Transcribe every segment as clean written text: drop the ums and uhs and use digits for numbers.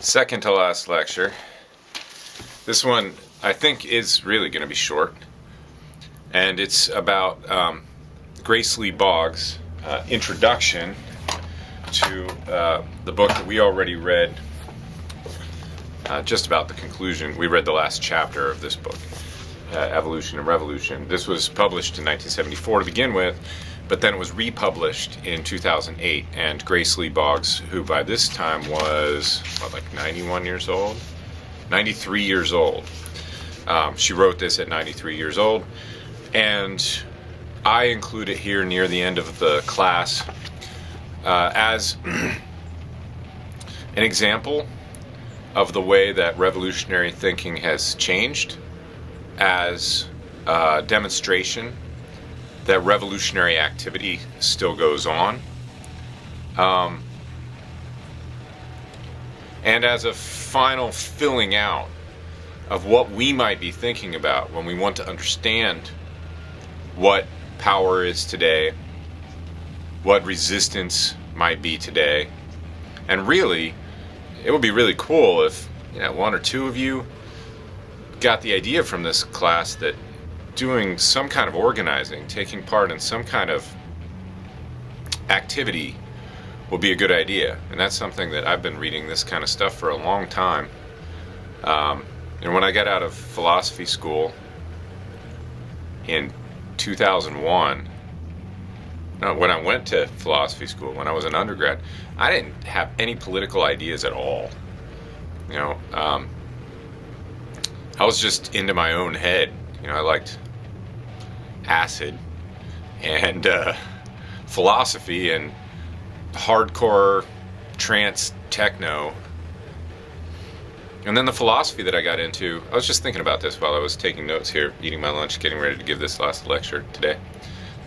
Second to last lecture. This one I think is really going to be short, and it's about Grace Lee Boggs' introduction to the book that we already read, just about the conclusion. We read the last chapter of this book, Evolution and Revolution. This was published in 1974 to begin with, but then it was republished in 2008, and Grace Lee Boggs, who by this time was, like 91 years old? 93 years old. She wrote this at 93 years old, and I include it here near the end of the class as an example of the way that revolutionary thinking has changed, as a demonstration that revolutionary activity still goes on, and as a final filling out of what we might be thinking about when we want to understand what power is today, what resistance might be today. And really, it would be really cool if one or two of you got the idea from this class that doing some kind of organizing, taking part in some kind of activity will be a good idea. And that's something that I've been reading this kind of stuff for a long time. And when I got out of philosophy school in 2001, when I went to philosophy school, when I was an undergrad, I didn't have any political ideas at all. I was just into my own head. I liked acid and philosophy and hardcore trance techno. And then the philosophy that I got into, I was just thinking about this while I was taking notes here, eating my lunch, getting ready to give this last lecture today.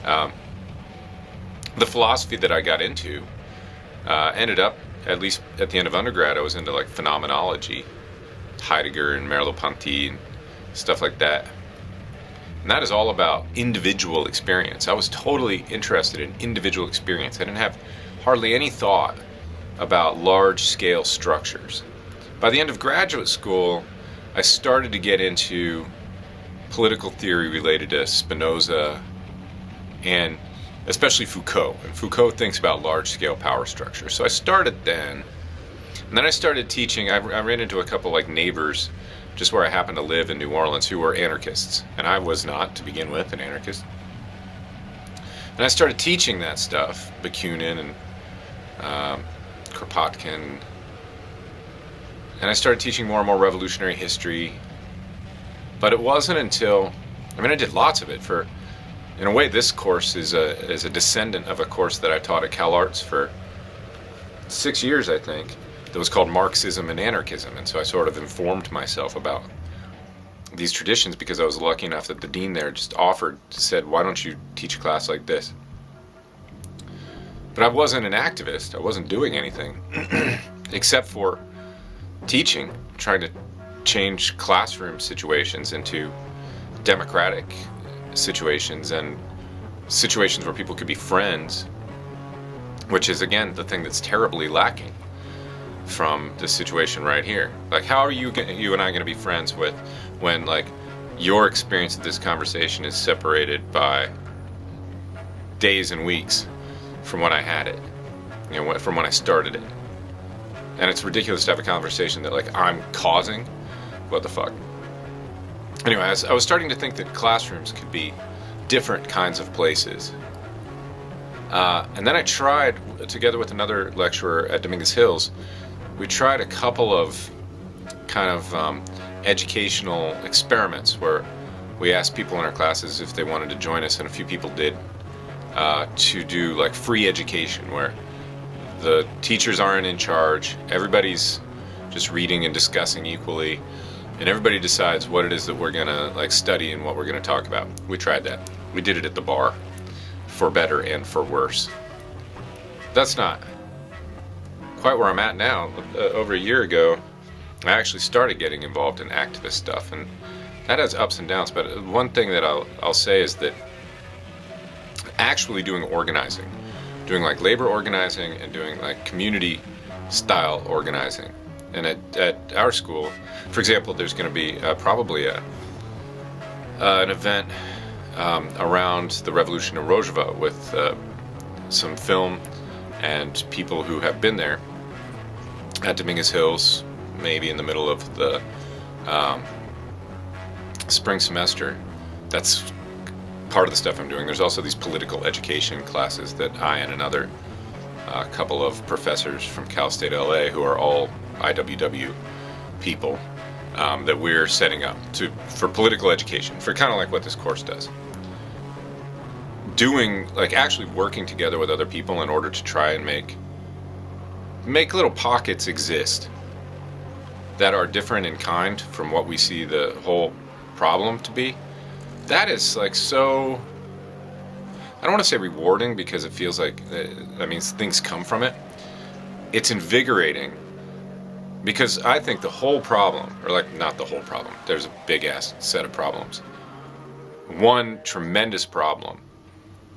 The philosophy that I got into ended up, at least at the end of undergrad, I was into like phenomenology, Heidegger and Merleau-Ponty and stuff like that. And that is all about individual experience. I was totally interested in individual experience. I didn't have hardly any thought about large-scale structures. By the end of graduate school, I started to get into political theory related to Spinoza and especially Foucault. And Foucault thinks about large-scale power structures. So I started then, and then I started teaching. I ran into a couple like neighbors just where I happened to live in New Orleans who were anarchists, and I was not, to begin with, an anarchist. And I started teaching that stuff, Bakunin and Kropotkin, and I started teaching more and more revolutionary history. But it wasn't until, I did lots of it. In a way, this course is a descendant of a course that I taught at CalArts for 6 years, I think, that was called Marxism and Anarchism. And so I sort of informed myself about these traditions because I was lucky enough that the dean there just said, why don't you teach a class like this? But I wasn't an activist. I wasn't doing anything except for teaching, trying to change classroom situations into democratic situations and situations where people could be friends, which is, again, the thing that's terribly lacking from this situation right here. Like, how are you and I going to be friends when like your experience of this conversation is separated by days and weeks from when I had it, from when I started it? And it's ridiculous to have a conversation that like I'm causing. What the fuck? Anyway, I was starting to think that classrooms could be different kinds of places. And then I tried, together with another lecturer at Dominguez Hills, we tried a couple of kind of educational experiments where we asked people in our classes if they wanted to join us, and a few people did, to do like free education where the teachers aren't in charge, everybody's just reading and discussing equally, and everybody decides what it is that we're gonna like study and what we're gonna talk about. We tried that. We did it at the bar, for better and for worse. That's not quite where I'm at now. Over a year ago, I actually started getting involved in activist stuff, and that has ups and downs. But one thing that I'll say is that actually doing organizing, doing like labor organizing and doing like community style organizing And at our school, for example, there's going to be probably an event around the Revolution of Rojava with some film and people who have been there at Dominguez Hills, maybe in the middle of the spring semester. That's part of the stuff I'm doing. There's also these political education classes that I and another couple of professors from Cal State LA, who are all IWW people, that we're setting up for political education, for kind of like what this course does. Doing, like, actually working together with other people in order to try and make little pockets exist that are different in kind from what we see the whole problem to be. That is, like, so, I don't want to say rewarding, because it feels like that means things come from it. It's invigorating, because I think the whole problem, or like, not the whole problem, there's a big ass set of problems. One tremendous problem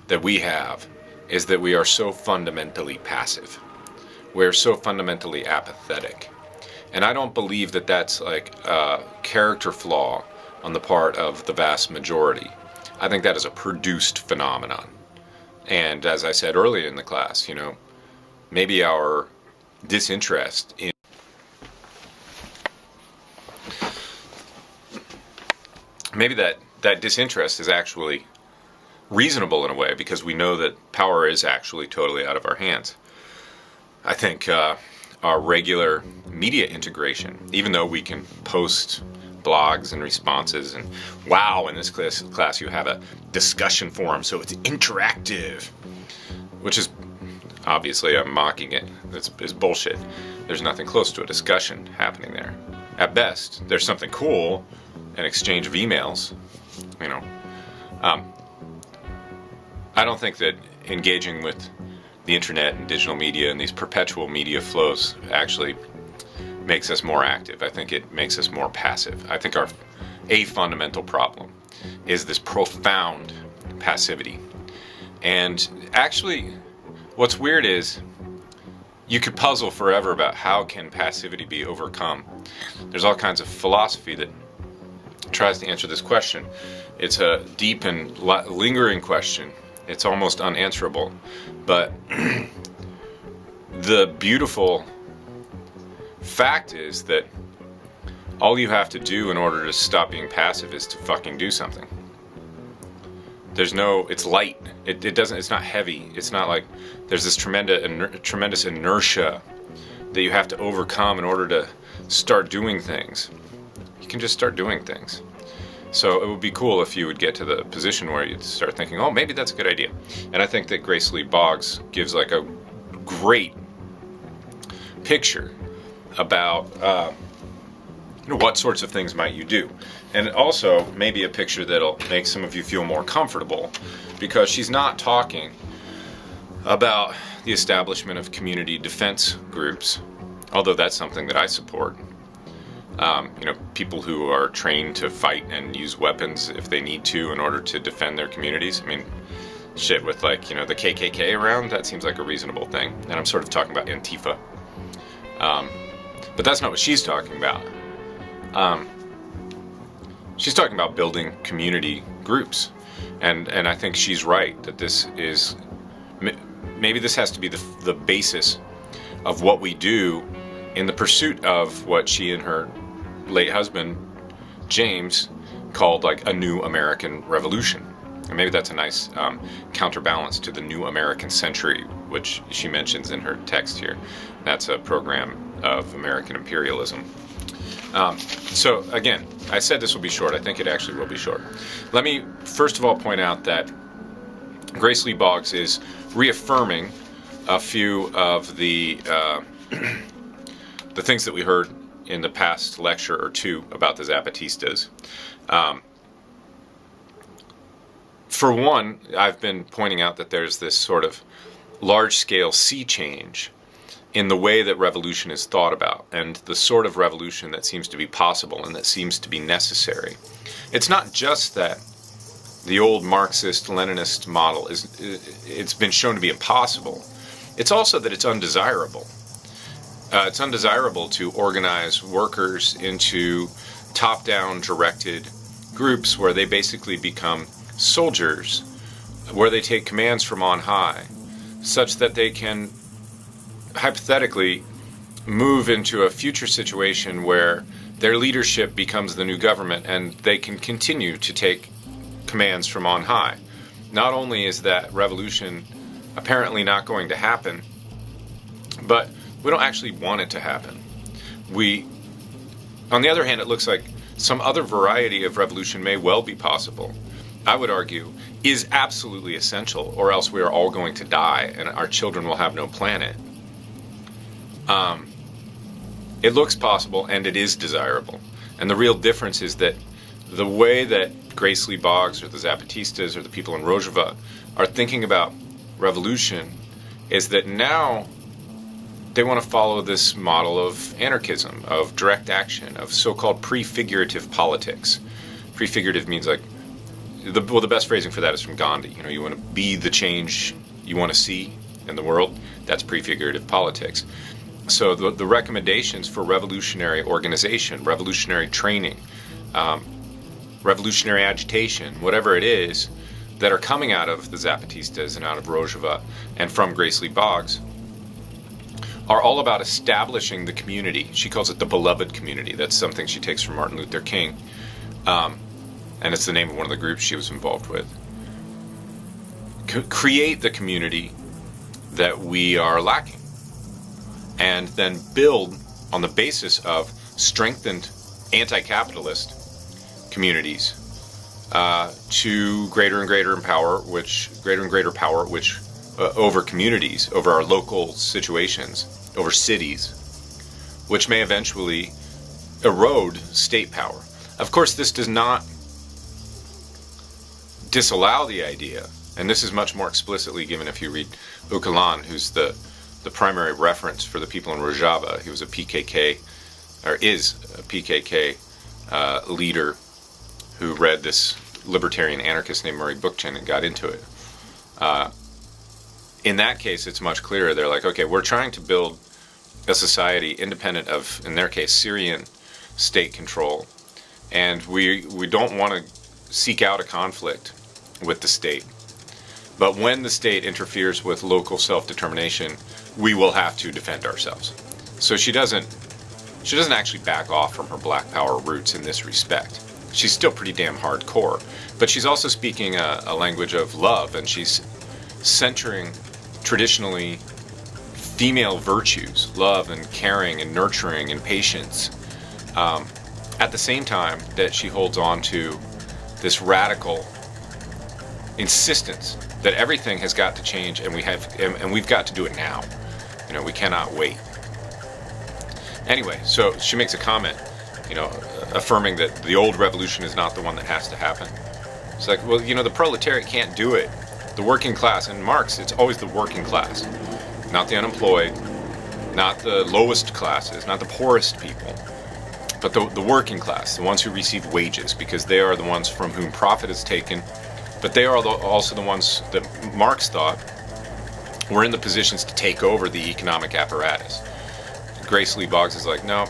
that we have is that we are so fundamentally passive. We're so fundamentally apathetic. And I don't believe that that's like a character flaw on the part of the vast majority. I think that is a produced phenomenon. And as I said earlier in the class, you know, maybe our disinterest in that disinterest is actually reasonable in a way, because we know that power is actually totally out of our hands. I think our regular media integration, even though we can post blogs and responses, and wow, in this class you have a discussion forum, so it's interactive, which is, obviously I'm mocking it, it's bullshit. There's nothing close to a discussion happening there. At best, there's something cool, an exchange of emails, you know. I don't think that engaging with the internet and digital media and these perpetual media flows actually makes us more active. I think it makes us more passive. I think a fundamental problem is this profound passivity. And actually, what's weird is you could puzzle forever about how can passivity be overcome. There's all kinds of philosophy that tries to answer this question. It's a deep and lingering question. It's almost unanswerable. But the beautiful fact is that all you have to do in order to stop being passive is to fucking do something. It's light. It's not heavy. It's not like there's this tremendous inertia that you have to overcome in order to start doing things. You can just start doing things. So it would be cool if you would get to the position where you'd start thinking, oh, maybe that's a good idea. And I think that Grace Lee Boggs gives like a great picture about what sorts of things might you do. And also maybe a picture that'll make some of you feel more comfortable, because she's not talking about the establishment of community defense groups, although that's something that I support. People who are trained to fight and use weapons if they need to in order to defend their communities. I mean, shit, with the KKK around, that seems like a reasonable thing. And I'm sort of talking about Antifa. But that's not what she's talking about. She's talking about building community groups. And I think she's right that this is, maybe this has to be the basis of what we do in the pursuit of what she and her late husband, James, called like a new American revolution. And maybe that's a nice counterbalance to the new American century, which she mentions in her text here. That's a program of American imperialism. So again, I said this will be short. I think it actually will be short. Let me first of all point out that Grace Lee Boggs is reaffirming a few of the things that we heard in the past lecture or two about the Zapatistas. For one, I've been pointing out that there's this sort of large-scale sea change in the way that revolution is thought about, and the sort of revolution that seems to be possible and that seems to be necessary. It's not just that the old Marxist-Leninist model it's been shown to be impossible. It's also that it's undesirable. it's undesirable to organize workers into top-down directed groups where they basically become soldiers, where they take commands from on high, such that they can hypothetically move into a future situation where their leadership becomes the new government and they can continue to take commands from on high. Not only is that revolution apparently not going to happen, but we don't actually want it to happen. On the other hand, it looks like some other variety of revolution may well be possible. I would argue is absolutely essential, or else we are all going to die and our children will have no planet. It looks possible and it is desirable. And the real difference is that the way that Grace Lee Boggs or the Zapatistas or the people in Rojava are thinking about revolution is that now they want to follow this model of anarchism, of direct action, of so-called prefigurative politics. Prefigurative means like, the best phrasing for that is from Gandhi. You know, you want to be the change you want to see in the world. That's prefigurative politics. So the recommendations for revolutionary organization, revolutionary training, revolutionary agitation, whatever it is, that are coming out of the Zapatistas and out of Rojava and from Grace Lee Boggs are all about establishing the community. She calls it the beloved community. That's something she takes from Martin Luther King. And it's the name of one of the groups she was involved with. Create the community that we are lacking. And then build on the basis of strengthened anti-capitalist communities to greater and greater power, which over communities, over our local situations, over cities, which may eventually erode state power. Of course, this does not disallow the idea, and this is much more explicitly given if you read Öcalan, who's the primary reference for the people in Rojava. He was a PKK, or is a PKK leader who read this libertarian anarchist named Murray Bookchin and got into it. In that case, it's much clearer. They're like, okay, we're trying to build a society independent of, in their case, Syrian state control, and we don't want to seek out a conflict with the state. But when the state interferes with local self-determination, we will have to defend ourselves. So she doesn't actually back off from her Black Power roots in this respect. She's still pretty damn hardcore, but she's also speaking a language of love, and she's centering traditionally female virtues, love and caring and nurturing and patience, at the same time that she holds on to this radical insistence that everything has got to change, and we've got to do it now. You know, we cannot wait. Anyway, so she makes a comment, you know, affirming that the old revolution is not the one that has to happen. It's like, well, you know, the proletariat can't do it. The working class, and Marx, it's always the working class, not the unemployed, not the lowest classes, not the poorest people, but the working class, the ones who receive wages, because they are the ones from whom profit is taken, but they are also the ones that Marx thought were in the positions to take over the economic apparatus. Grace Lee Boggs is like, no,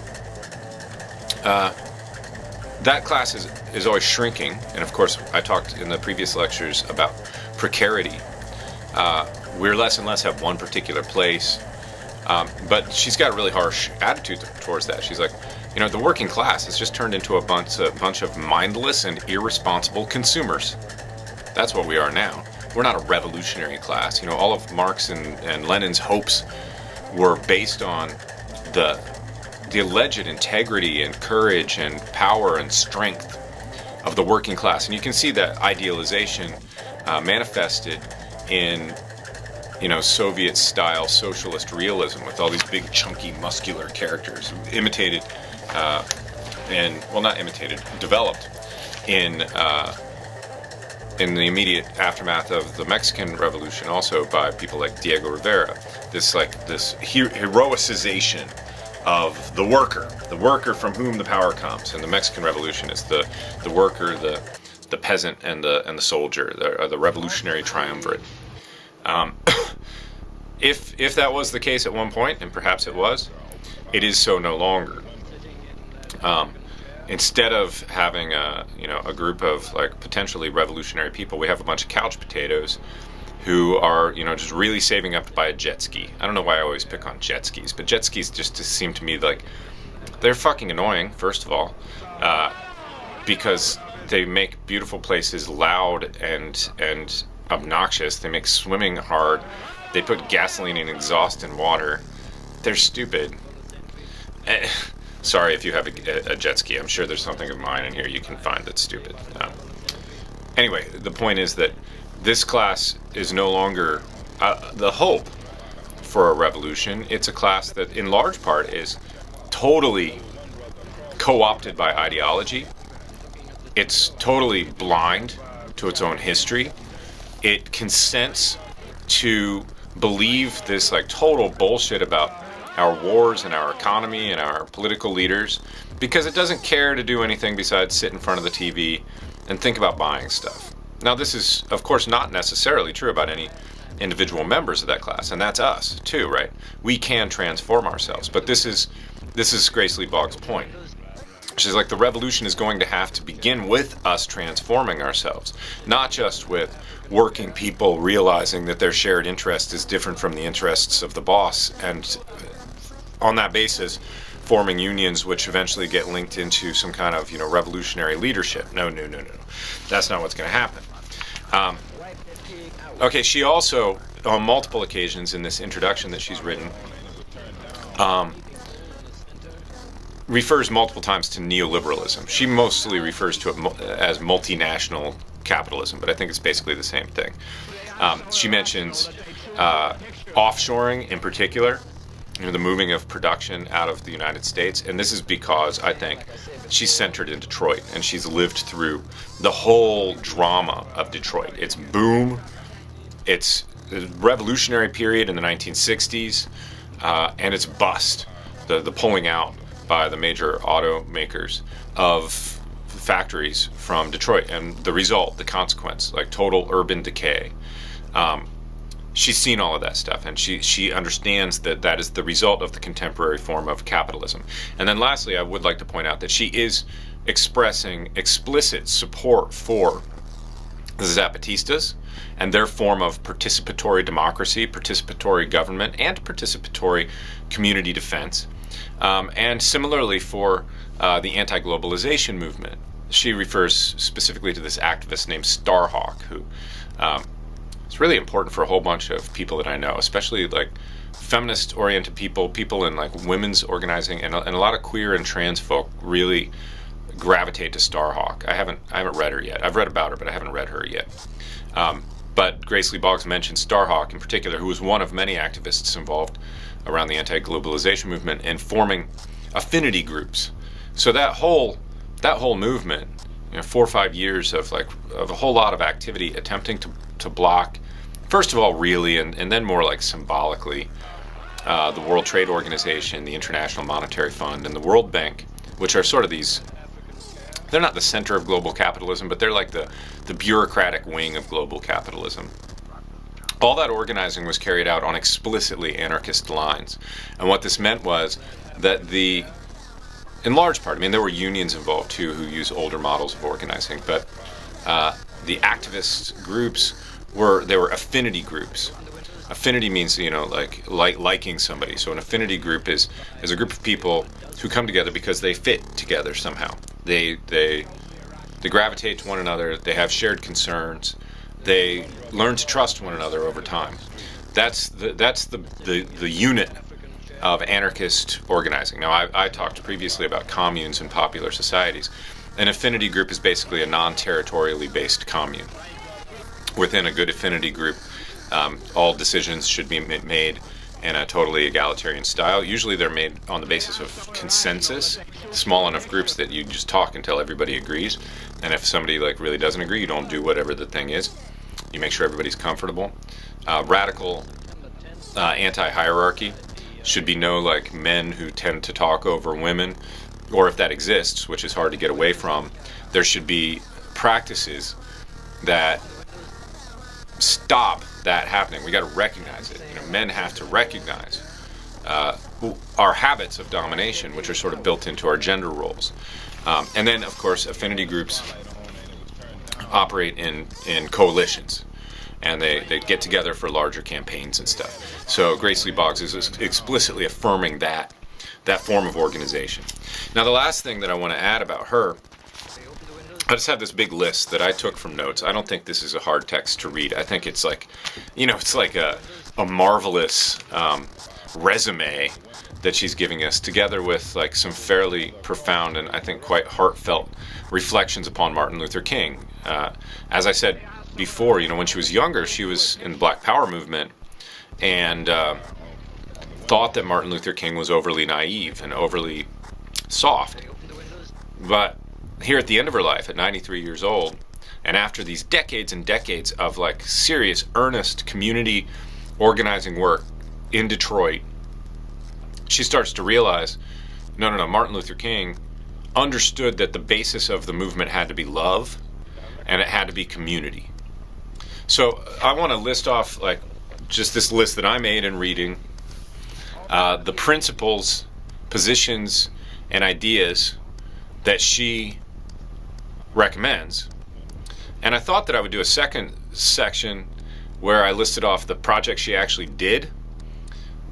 that class is always shrinking. And of course, I talked in the previous lectures about precarity. We're less and less have one particular place. But she's got a really harsh attitude towards that. She's like, you know, the working class has just turned into a bunch of mindless and irresponsible consumers. That's what we are now. We're not a revolutionary class. You know, all of Marx and Lenin's hopes were based on the alleged integrity and courage and power and strength of the working class. And you can see that idealization manifested in, you know, Soviet-style socialist realism with all these big, chunky, muscular characters imitated, developed in the immediate aftermath of the Mexican Revolution, also by people like Diego Rivera. This heroicization of the worker from whom the power comes. And the Mexican Revolution is the worker, the peasant, and the soldier, the revolutionary triumvirate. If that was the case at one point, and perhaps it was, it is so no longer. Instead of having a group of like potentially revolutionary people, we have a bunch of couch potatoes who are just really saving up to buy a jet ski. I don't know why I always pick on jet skis, but jet skis just seem to me like they're fucking annoying, first of all, because they make beautiful places loud and obnoxious. They make swimming hard. They put gasoline and exhaust in water. They're stupid. Sorry if you have a jet ski. I'm sure there's something of mine in here you can find that's stupid. Anyway, the point is that this class is no longer the hope for a revolution. It's a class that in large part is totally co-opted by ideology. It's totally blind to its own history. It consents to believe this like total bullshit about our wars and our economy and our political leaders because it doesn't care to do anything besides sit in front of the TV and think about buying stuff. Now, this is, of course, not necessarily true about any individual members of that class, and that's us, too, right? We can transform ourselves, but this is Grace Lee Boggs' point. She's like, the revolution is going to have to begin with us transforming ourselves, not just with working people realizing that their shared interest is different from the interests of the boss, and on that basis, forming unions which eventually get linked into some kind of, revolutionary leadership. No. That's not what's going to happen. Okay, she also, on multiple occasions in this introduction that she's written, refers multiple times to neoliberalism. She mostly refers to it as multinational capitalism, but I think it's basically the same thing. She mentions offshoring in particular, the moving of production out of the United States, and this is because I think she's centered in Detroit, and she's lived through the whole drama of Detroit. Its boom, its revolutionary period in the 1960s, and its bust, the pulling out by the major automakers of factories from Detroit, and the result, the consequence, like total urban decay. She's seen all of that stuff, and she understands that is the result of the contemporary form of capitalism. And then lastly, I would like to point out that she is expressing explicit support for the Zapatistas and their form of participatory democracy, participatory government, and participatory community defense. And similarly for the anti-globalization movement. She refers specifically to this activist named Starhawk, who it's really important for a whole bunch of people that I know, especially like feminist-oriented people in like women's organizing, and a lot of queer and trans folk really gravitate to Starhawk. I haven't read her yet. I've read about her, but I haven't read her yet. But Grace Lee Boggs mentioned Starhawk in particular, who was one of many activists involved around the anti-globalization movement and forming affinity groups. So that whole movement, 4 or 5 years of a whole lot of activity attempting to block, first of all, really, and then more like symbolically, the World Trade Organization, the International Monetary Fund, and the World Bank, which are sort of these, they're not the center of global capitalism, but they're like the bureaucratic wing of global capitalism. All that organizing was carried out on explicitly anarchist lines. And what this meant was that in large part, there were unions involved too who use older models of organizing, but the activist groups were affinity groups. Affinity means, liking somebody. So an affinity group is a group of people who come together because they fit together somehow. They gravitate to one another, they have shared concerns, they learn to trust one another over time. That's the unit of anarchist organizing. Now, I talked previously about communes and popular societies. An affinity group is basically a non-territorially based commune. Within a good affinity group, all decisions should be made in a totally egalitarian style. Usually they're made on the basis of consensus, small enough groups that you just talk until everybody agrees. And if somebody really doesn't agree, you don't do whatever the thing is. You make sure everybody's comfortable. Radical anti-hierarchy should be no men who tend to talk over women, or if that exists, which is hard to get away from, there should be practices that stop that happening. We got to recognize it. Men have to recognize our habits of domination, which are sort of built into our gender roles. And then, of course, affinity groups operate in coalitions, and they get together for larger campaigns and stuff. So Grace Lee Boggs is explicitly affirming that form of organization. Now, the last thing that I want to add about her, I just have this big list that I took from notes. I don't think this is a hard text to read. I think it's like, it's like a marvelous resume that she's giving us, together with like some fairly profound and I think quite heartfelt reflections upon Martin Luther King. As I said before, when she was younger, she was in the Black Power movement and thought that Martin Luther King was overly naive and overly soft. But here at the end of her life, at 93 years old, and after these decades and decades of like serious, earnest community organizing work in Detroit, she starts to realize, no, Martin Luther King understood that the basis of the movement had to be love and it had to be community. So I want to list off like just this list that I made in reading the principles, positions, and ideas that she recommends. And I thought that I would do a second section where I listed off the projects she actually did,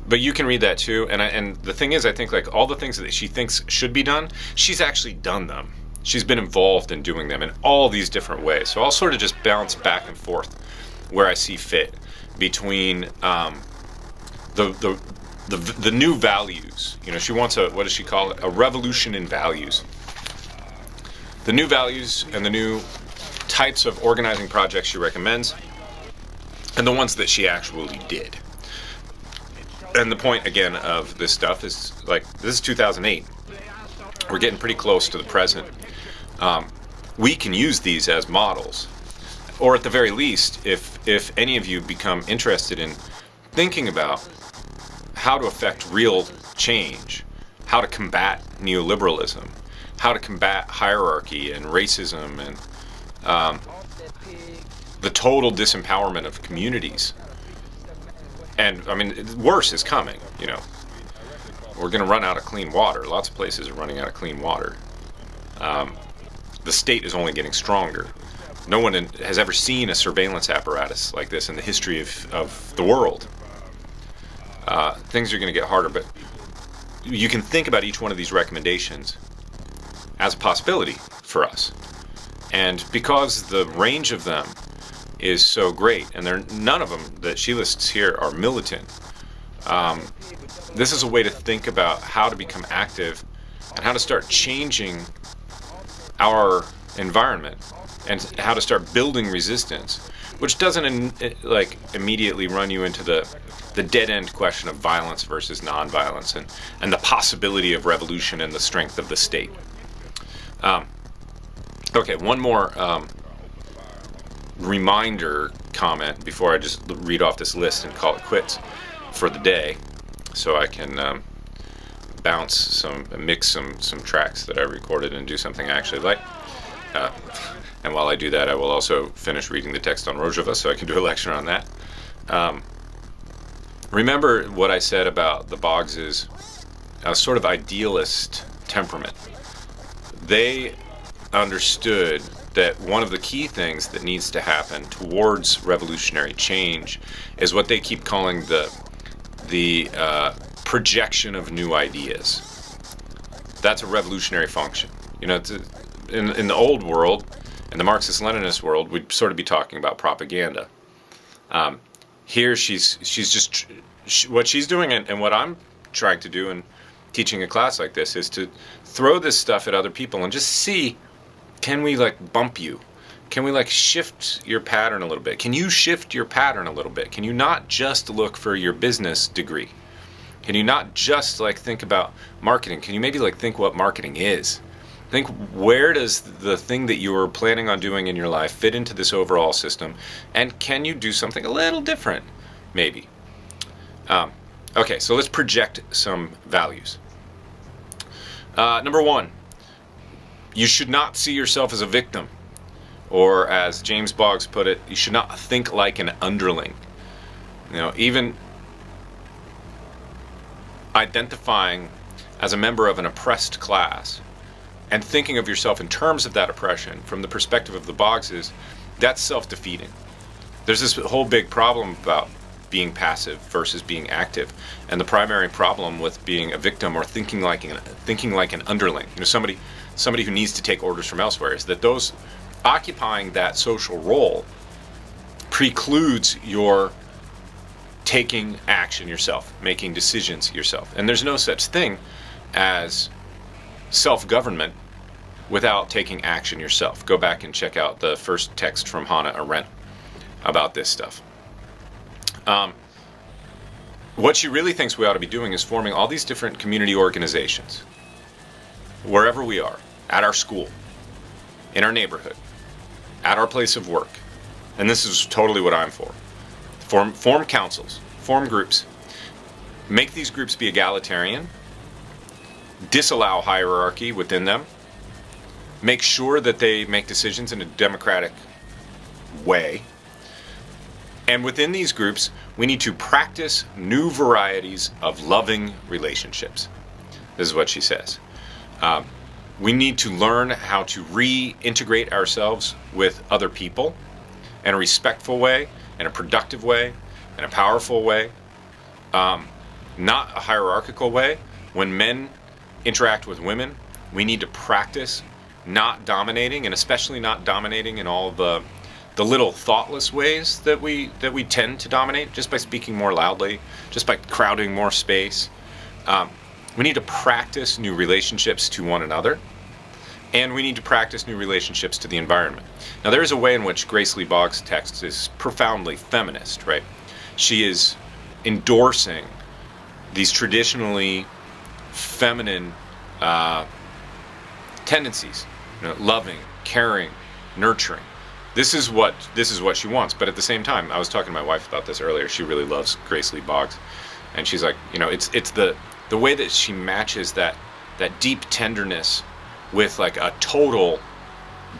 but you can read that too. And the thing is, I think like all the things that she thinks should be done, she's actually done them. She's been involved in doing them in all these different ways. So I'll sort of just bounce back and forth where I see fit between the new values. She wants what does she call it? A revolution in values. The new values and the new types of organizing projects she recommends, and the ones that she actually did. And the point, again, of this stuff is, like, this is 2008. We're getting pretty close to the present. We can use these as models. Or at the very least, if any of you become interested in thinking about how to affect real change, how to combat neoliberalism, how to combat hierarchy and racism and the total disempowerment of communities. And I mean, worse is coming. We're going to run out of clean water. Lots of places are running out of clean water. The state is only getting stronger. No one has ever seen a surveillance apparatus like this in the history of the world. Things are going to get harder, but you can think about each one of these recommendations as a possibility for us. And because the range of them is so great, and none of them that she lists here are militant, this is a way to think about how to become active and how to start changing our environment and how to start building resistance, which doesn't immediately run you into the dead-end question of violence versus non-violence and the possibility of revolution and the strength of the state. Okay, one more reminder comment before I just read off this list and call it quits for the day, so I can mix some tracks that I recorded and do something I actually like. And while I do that, I will also finish reading the text on Rojava, so I can do a lecture on that. Remember what I said about the Boggs' sort of idealist temperament. They understood that one of the key things that needs to happen towards revolutionary change is what they keep calling the projection of new ideas. That's a revolutionary function. In the old world, in the Marxist-Leninist world, we'd sort of be talking about propaganda. Here, what she's doing, and what I'm trying to do in teaching a class like this, is to throw this stuff at other people and just see, can we bump you? Can we shift your pattern a little bit? Can you shift your pattern a little bit? Can you not just look for your business degree? Can you not just think about marketing? Can you maybe think what marketing is? Think, where does the thing that you were planning on doing in your life fit into this overall system? And can you do something a little different, maybe? Okay, so let's project some values. Number one, you should not see yourself as a victim. Or as James Boggs put it, you should not think like an underling. Even identifying as a member of an oppressed class and thinking of yourself in terms of that oppression from the perspective of the Boggs, that's self-defeating. There's this whole big problem about being passive versus being active, and the primary problem with being a victim or thinking like an underling, somebody who needs to take orders from elsewhere, is that those occupying that social role precludes your taking action yourself, making decisions yourself. And there's no such thing as self-government without taking action yourself. Go back and check out the first text from Hannah Arendt about this stuff. What she really thinks we ought to be doing is forming all these different community organizations, wherever we are, at our school, in our neighborhood, at our place of work. And this is totally what I'm for. Form councils, form groups. Make these groups be egalitarian, disallow hierarchy within them, make sure that they make decisions in a democratic way. And within these groups, we need to practice new varieties of loving relationships. This is what she says. We need to learn how to reintegrate ourselves with other people in a respectful way, in a productive way, in a powerful way, not a hierarchical way. When men interact with women, we need to practice not dominating, and especially not dominating in all the little thoughtless ways that we tend to dominate, just by speaking more loudly, just by crowding more space. We need to practice new relationships to one another, and we need to practice new relationships to the environment. Now, there is a way in which Grace Lee Boggs' text is profoundly feminist, right? She is endorsing these traditionally feminine tendencies, loving, caring, nurturing. This is what she wants. But at the same time, I was talking to my wife about this earlier. She really loves Grace Lee Boggs, and she's like, it's the way that she matches that deep tenderness with like a total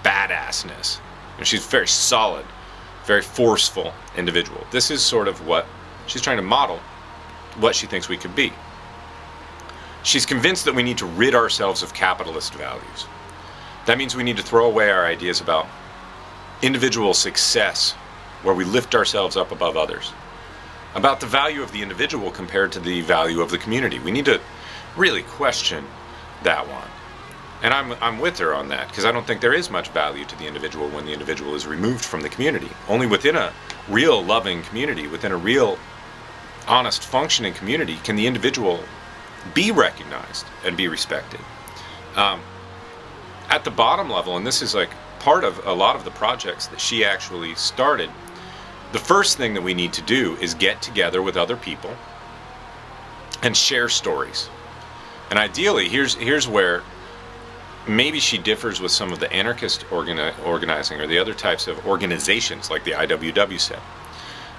badassness. She's very solid, very forceful individual. This is sort of what she's trying to model, what she thinks we could be. She's convinced that we need to rid ourselves of capitalist values. That means we need to throw away our ideas about individual success, where we lift ourselves up above others, about the value of the individual compared to the value of the community. We need to really question that one. And I'm with her on that, because I don't think there is much value to the individual when the individual is removed from the community. Only within a real loving community, within a real honest functioning community, can the individual be recognized and be respected. At the bottom level, and this is like part of a lot of the projects that she actually started, the first thing that we need to do is get together with other people and share stories. And ideally, here's where maybe she differs with some of the anarchist organizing or the other types of organizations like the IWW set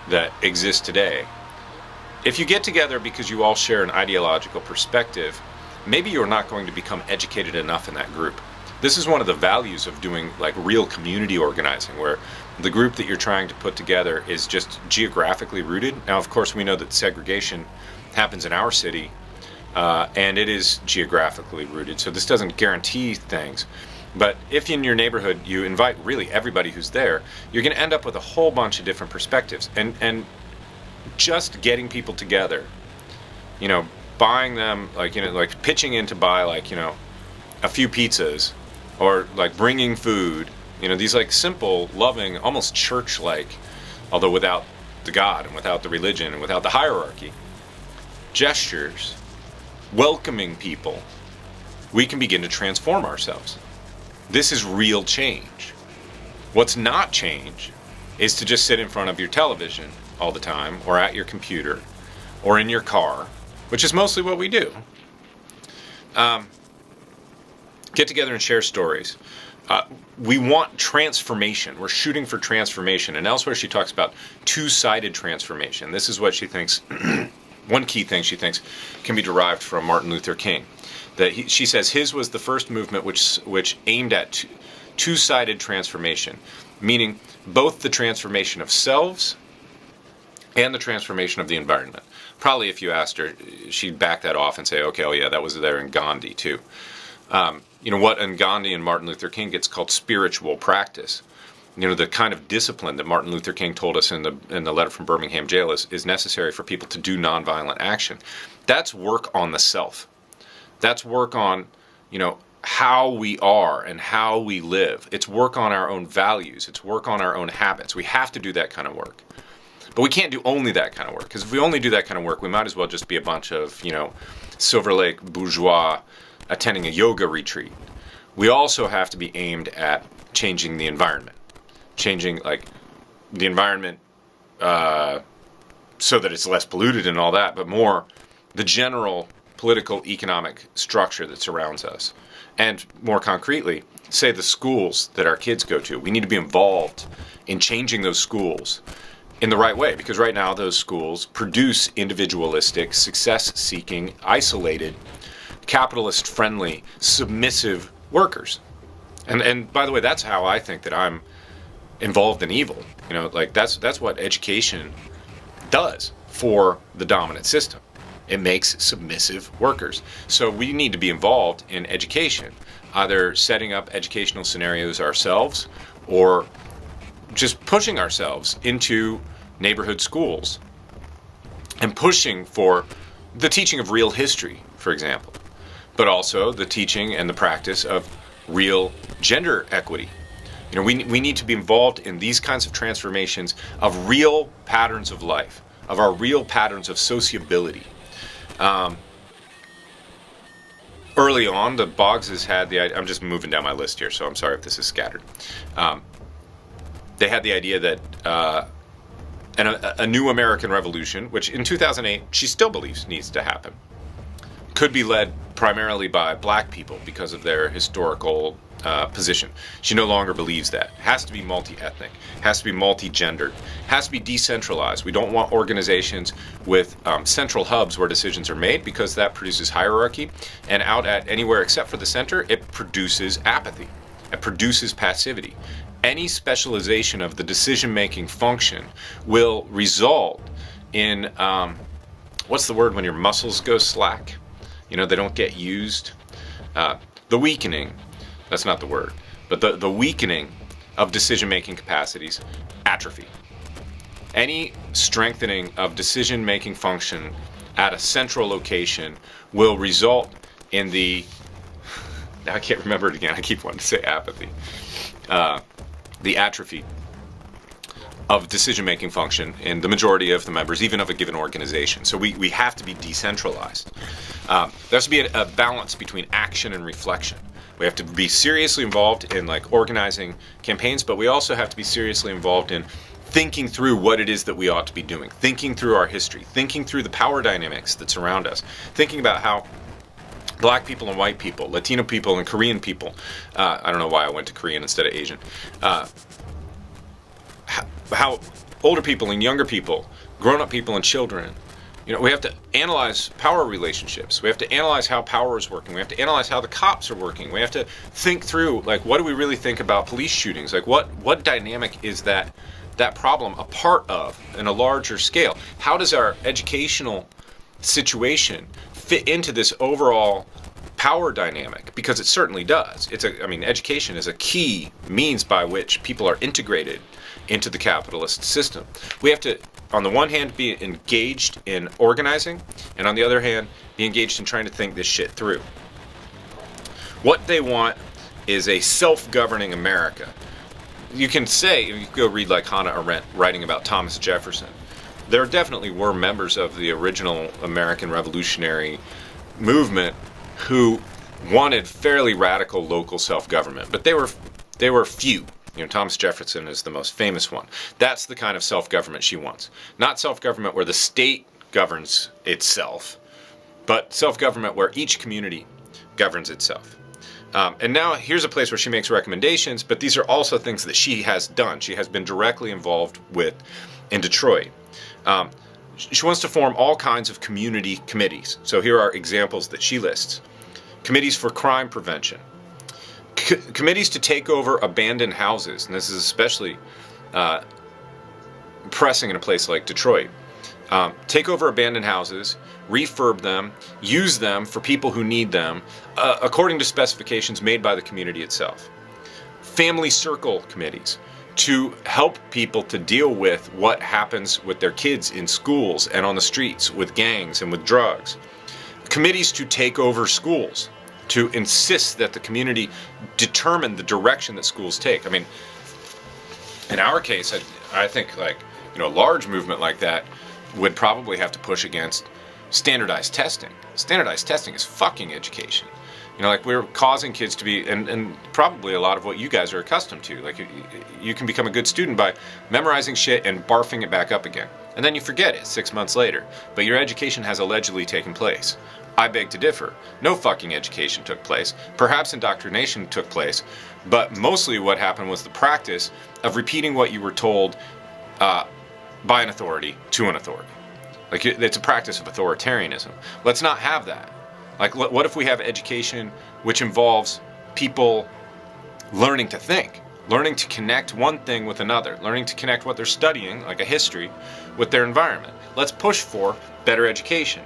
that exist today. If you get together because you all share an ideological perspective, maybe you're not going to become educated enough in that group. This is one of the values of doing like real community organizing, where the group that you're trying to put together is just geographically rooted. Now, of course, we know that segregation happens in our city, and it is geographically rooted, so this doesn't guarantee things. But if in your neighborhood you invite really everybody who's there, you're going to end up with a whole bunch of different perspectives. And just getting people together, buying them, like pitching in to buy a few pizzas, or like bringing food, these like simple, loving, almost church-like, although without the God and without the religion and without the hierarchy, gestures, welcoming people, we can begin to transform ourselves. This is real change. What's not change is to just sit in front of your television all the time, or at your computer, or in your car, which is mostly what we do. Get together and share stories. We want transformation. We're shooting for transformation. And elsewhere she talks about two-sided transformation. This is what she thinks, one key thing she thinks can be derived from Martin Luther King. She says his was the first movement which aimed at two-sided transformation, meaning both the transformation of selves and the transformation of the environment. Probably if you asked her, she'd back that off and say, okay, oh yeah, that was there in Gandhi too. What in Gandhi and Martin Luther King gets called spiritual practice. The kind of discipline that Martin Luther King told us in the letter from Birmingham jail is necessary for people to do nonviolent action. That's work on the self. That's work on, how we are and how we live. It's work on our own values. It's work on our own habits. We have to do that kind of work. But we can't do only that kind of work, because if we only do that kind of work, we might as well just be a bunch of, Silver Lake bourgeois attending a yoga retreat. We also have to be aimed at changing the environment. Changing, the environment so that it's less polluted and all that, but more the general political, economic structure that surrounds us. And more concretely, say the schools that our kids go to. We need to be involved in changing those schools in the right way, because right now those schools produce individualistic, success-seeking, isolated, capitalist-friendly, submissive workers. And by the way, that's how I think that I'm involved in evil. That's what education does for the dominant system. It makes submissive workers. So we need to be involved in education, either setting up educational scenarios ourselves or just pushing ourselves into neighborhood schools and pushing for the teaching of real history, for example, but also the teaching and the practice of real gender equity. We need to be involved in these kinds of transformations of real patterns of life, of our real patterns of sociability. Early on, the Boggses had the idea, I'm just moving down my list here, so I'm sorry if this is scattered. They had the idea that a new American Revolution, which in 2008 she still believes needs to happen, could be led primarily by black people because of their historical position. She no longer believes that. It has to be multi-ethnic, has to be multi-gendered, has to be decentralized. We don't want organizations with central hubs where decisions are made, because that produces hierarchy, and out at anywhere except for the center, it produces apathy. It produces passivity. Any specialization of the decision-making function will result in, what's the word when your muscles go slack? They don't get used. The weakening, that's not the word, but the weakening of decision-making capacities, atrophy. Any strengthening of decision-making function at a central location will result in I can't remember it again, I keep wanting to say apathy. The atrophy of decision-making function in the majority of the members, even of a given organization. So we have to be decentralized. There has to be a balance between action and reflection. We have to be seriously involved in organizing campaigns, but we also have to be seriously involved in thinking through what it is that we ought to be doing, thinking through our history, thinking through the power dynamics that surround us, thinking about how black people and white people, Latino people and Korean people, I don't know why I went to Korean instead of Asian, how older people and younger people, grown-up people and children, we have to analyze power relationships. We have to analyze how power is working. We have to analyze how the cops are working. We have to think through, what do we really think about police shootings? What dynamic is that problem a part of in a larger scale? How does our educational situation fit into this overall power dynamic? Because it certainly does. Education is a key means by which people are integrated into the capitalist system. We have to, on the one hand, be engaged in organizing, and on the other hand, be engaged in trying to think this shit through. What they want is a self-governing America. You can say, you can go read Hannah Arendt writing about Thomas Jefferson. There definitely were members of the original American revolutionary movement who wanted fairly radical local self-government, but they were few. Thomas Jefferson is the most famous one. That's the kind of self-government she wants. Not self-government where the state governs itself, but self-government where each community governs itself. And now here's a place where she makes recommendations, but these are also things that she has done. She has been directly involved with in Detroit. She wants to form all kinds of community committees. So here are examples that she lists. Committees for crime prevention. Committees to take over abandoned houses, and this is especially pressing in a place like Detroit. take over abandoned houses, refurb them, use them for people who need them, according to specifications made by the community itself. Family circle committees to help people to deal with what happens with their kids in schools and on the streets with gangs and with drugs. Committees to take over schools, to insist that the community determine the direction that schools take. I mean, in our case, I think like, a large movement like that would probably have to push against standardized testing. Standardized testing is fucking education. Like we're causing kids to be, and probably a lot of what you guys are accustomed to. Like you can become a good student by memorizing shit and barfing it back up again. And then you forget it 6 months later. But your education has allegedly taken place. I beg to differ. No fucking education took place. Perhaps indoctrination took place. But mostly what happened was the practice of repeating what you were told by an authority to an authority. Like it's a practice of authoritarianism. Let's not have that. Like, what if we have education which involves people learning to think, learning to connect one thing with another, learning to connect what they're studying, like a history, with their environment? Let's push for better education.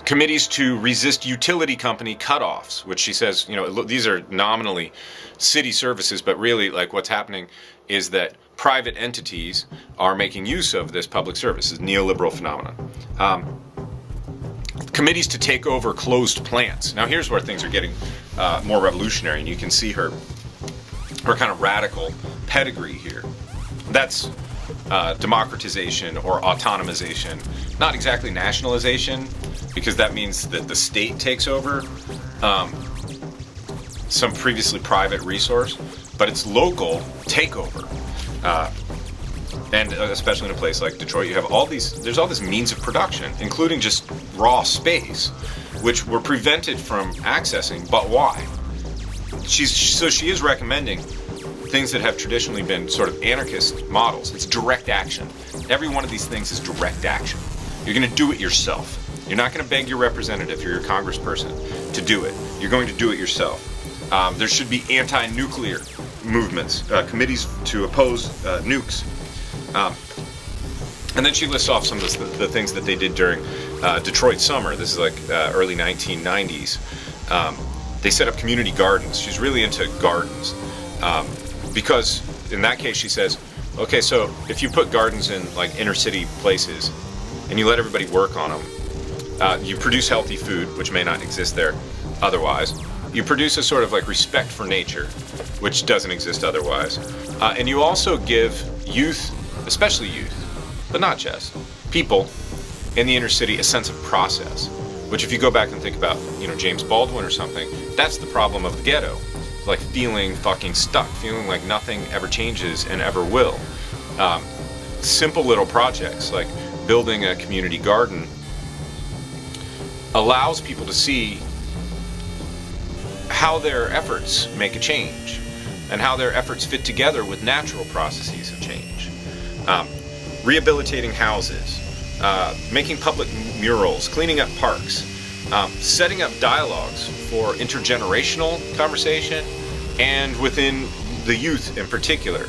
Committees to resist utility company cutoffs, which she says, these are nominally city services, but really, like, what's happening is that private entities are making use of this public service, this neoliberal phenomenon. Committees to take over closed plants. Now here's where things are getting more revolutionary, and you can see her kind of radical pedigree here. That's democratization or autonomization. Not exactly nationalization, because that means that the state takes over some previously private resource, but it's local takeover. And especially in a place like Detroit, you have there's all this means of production, including just raw space, which we're prevented from accessing. But why? She is recommending things that have traditionally been sort of anarchist models. It's direct action. Every one of these things is direct action. You're going to do it yourself. You're not going to beg your representative or your congressperson to do it. You're going to do it yourself. There should be anti-nuclear movements, committees to oppose nukes. And then she lists off some of the things that they did during Detroit summer. This is like early 1990s. They set up community gardens. She's really into gardens. Because in that case, she says, okay, so if you put gardens in like inner city places and you let everybody work on them, you produce healthy food, which may not exist there otherwise. You produce a sort of like respect for nature, which doesn't exist otherwise. And you also give youth, especially youth, but not just, people in the inner city a sense of process, which if you go back and think about, James Baldwin or something, that's the problem of the ghetto. Like feeling fucking stuck, feeling like nothing ever changes and ever will. Simple little projects like building a community garden allows people to see how their efforts make a change and how their efforts fit together with natural processes of change. Rehabilitating houses, making public murals, cleaning up parks, setting up dialogues for intergenerational conversation and within the youth in particular.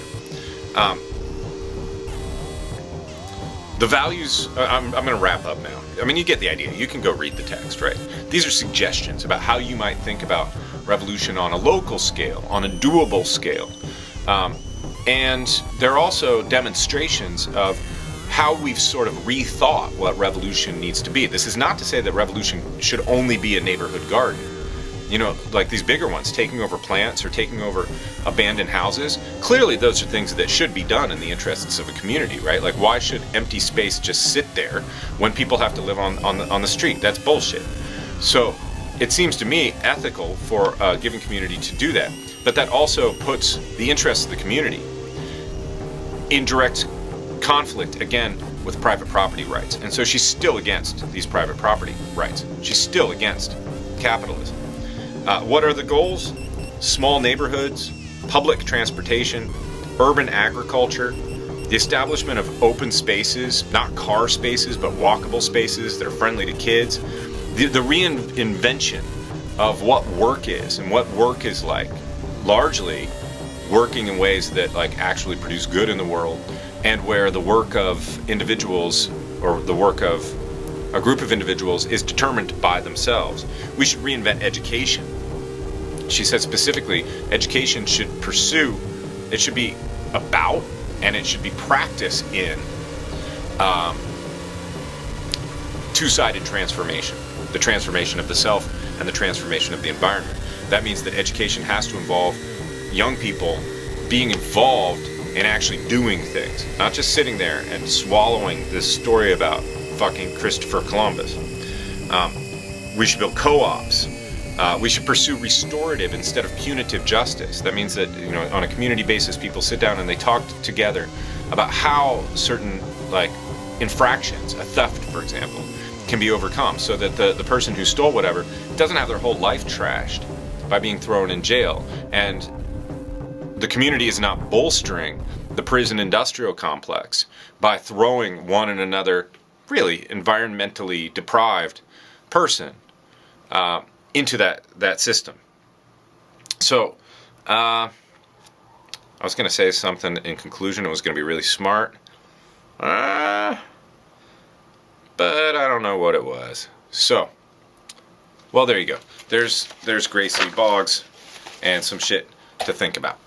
The values, I'm going to wrap up now. I mean, you get the idea. You can go read the text, right? These are suggestions about how you might think about revolution on a local scale, on a doable scale. And they're also demonstrations of how we've sort of rethought what revolution needs to be. This is not to say that revolution should only be a neighborhood garden. Like these bigger ones, taking over plants or taking over abandoned houses. Clearly, those are things that should be done in the interests of a community, right? Like, why should empty space just sit there when people have to live on the street? That's bullshit. So, it seems to me ethical for a given community to do that, but that also puts the interests of the community in direct conflict, again, with private property rights. And so she's still against these private property rights. She's still against capitalism. What are the goals? Small neighborhoods, public transportation, urban agriculture, the establishment of open spaces, not car spaces, but walkable spaces that are friendly to kids, the reinvention of what work is and what work is like, largely working in ways that like actually produce good in the world and where the work of individuals, or the work of a group of individuals, is determined by themselves. We should reinvent education. She said specifically, education should pursue, it should be about, and it should be practiced in two-sided transformation. The transformation of the self and the transformation of the environment. That means that education has to involve young people being involved in actually doing things, not just sitting there and swallowing this story about fucking Christopher Columbus. We should build co-ops. We should pursue restorative instead of punitive justice. That means that, you know, on a community basis, people sit down and they talk together about how certain, like, infractions, a theft, for example, can be overcome, so that the person who stole whatever doesn't have their whole life trashed by being thrown in jail. And the community is not bolstering the prison industrial complex by throwing one and another really environmentally deprived person into that system. So I was going to say something in conclusion. It was going to be really smart. But I don't know what it was. So, well, there you go. There's Gracie Boggs and some shit to think about.